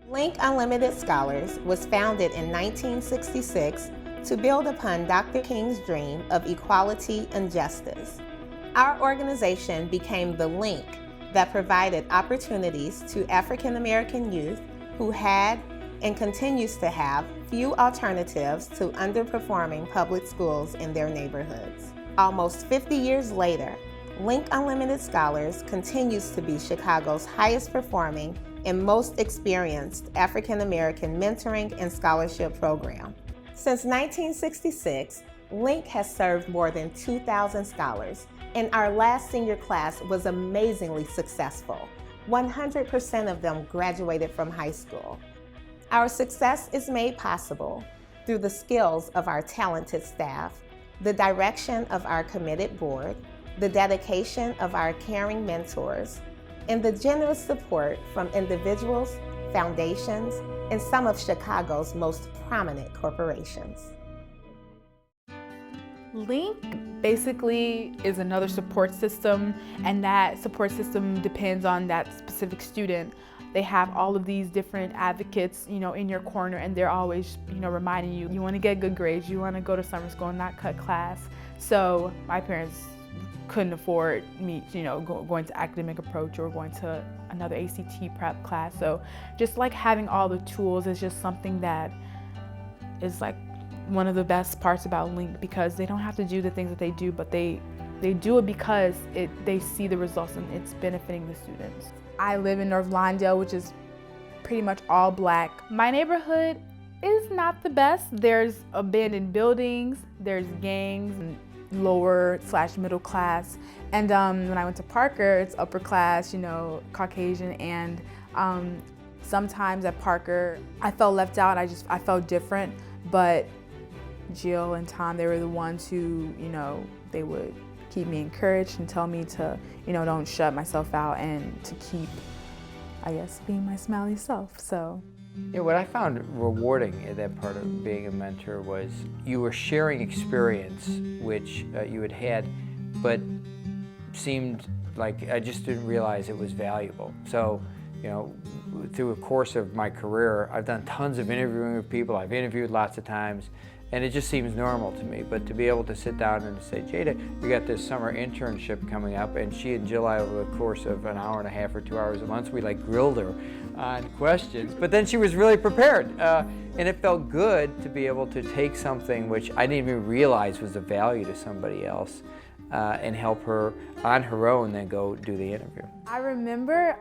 Link Unlimited Scholars was founded in 1966 to build upon Dr. King's dream of equality and justice. Our organization became the link that provided opportunities to African American youth who had and continues to have few alternatives to underperforming public schools in their neighborhoods. Almost 50 years later, Link Unlimited Scholars continues to be Chicago's highest performing and most experienced African American mentoring and scholarship program. Since 1966, Link has served more than 2,000 scholars, and our last senior class was amazingly successful. 100% of them graduated from high school. Our success is made possible through the skills of our talented staff, the direction of our committed board, the dedication of our caring mentors, and the generous support from individuals, foundations, and some of Chicago's most prominent corporations. Link basically is another support system, and that support system depends on that specific student. They have all of these different advocates, in your corner, and they're always, reminding you, you want to get good grades, you want to go to summer school and not cut class. So my parents couldn't afford me, going to academic approach or going to another ACT prep class. So just like having all the tools is just something that is like one of the best parts about Link, because they don't have to do the things that they do, but they do it because they see the results and it's benefiting the students. I live in North Lawndale, which is pretty much all Black. My neighborhood is not the best. There's abandoned buildings, there's gangs, and lower/middle class. And when I went to Parker, it's upper class, Caucasian, and sometimes at Parker, I felt left out. I felt different, but Jill and Tom, they were the ones who, they would keep me encouraged and tell me to, don't shut myself out and to keep, being my smiley self, so. What I found rewarding in that part of being a mentor was you were sharing experience which you had had, but seemed like I just didn't realize it was valuable. So, through the course of my career, I've done tons of interviewing with people, I've interviewed lots of times, and it just seems normal to me. But to be able to sit down and say, Jada, we got this summer internship coming up, and she and Jill, over the course of an hour and a half or 2 hours a month, we grilled her on questions. But then she was really prepared, and it felt good to be able to take something which I didn't even realize was of value to somebody else, and help her on her own then go do the interview. I remember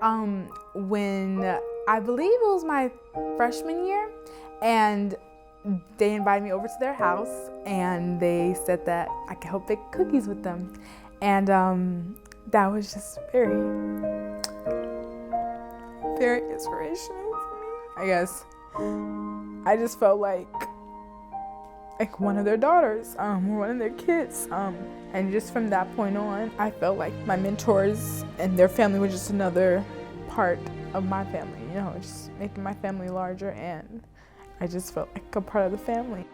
when I believe it was my freshman year, and they invited me over to their house, and they said that I could help bake cookies with them. And that was just very inspirational for me. I guess I just felt like one of their daughters, or one of their kids. And just from that point on, I felt like my mentors and their family were just another part of my family, just making my family larger, and I just felt like a part of the family.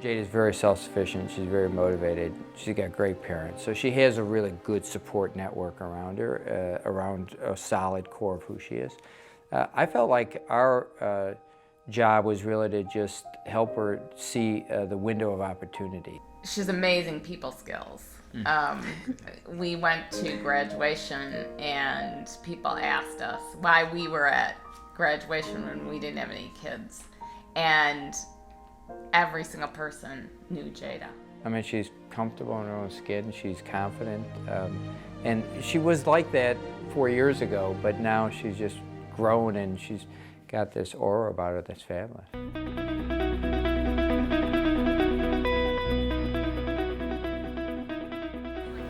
Jada's very self-sufficient, she's very motivated, she's got great parents, so she has a really good support network around her, around a solid core of who she is. I felt like our job was really to just help her see the window of opportunity. She's amazing people skills. We went to graduation and people asked us why we were at graduation when we didn't have any kids. And every single person knew Jada. I mean, she's comfortable in her own skin, she's confident, and she was like that 4 years ago, but now she's just grown and she's got this aura about her that's fabulous.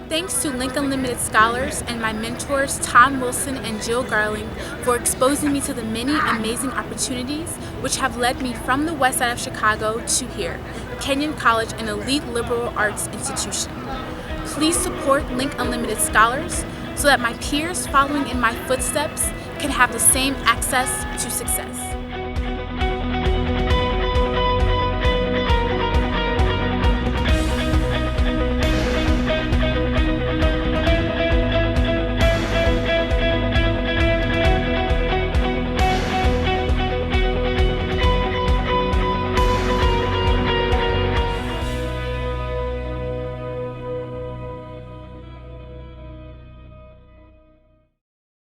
Thanks to Link Unlimited Scholars and my mentors Tom Wilson and Jill Garling for exposing me to the many amazing opportunities which have led me from the west side of Chicago to here, Kenyon College, an elite liberal arts institution. Please support Link Unlimited Scholars so that my peers following in my footsteps can have the same access to success.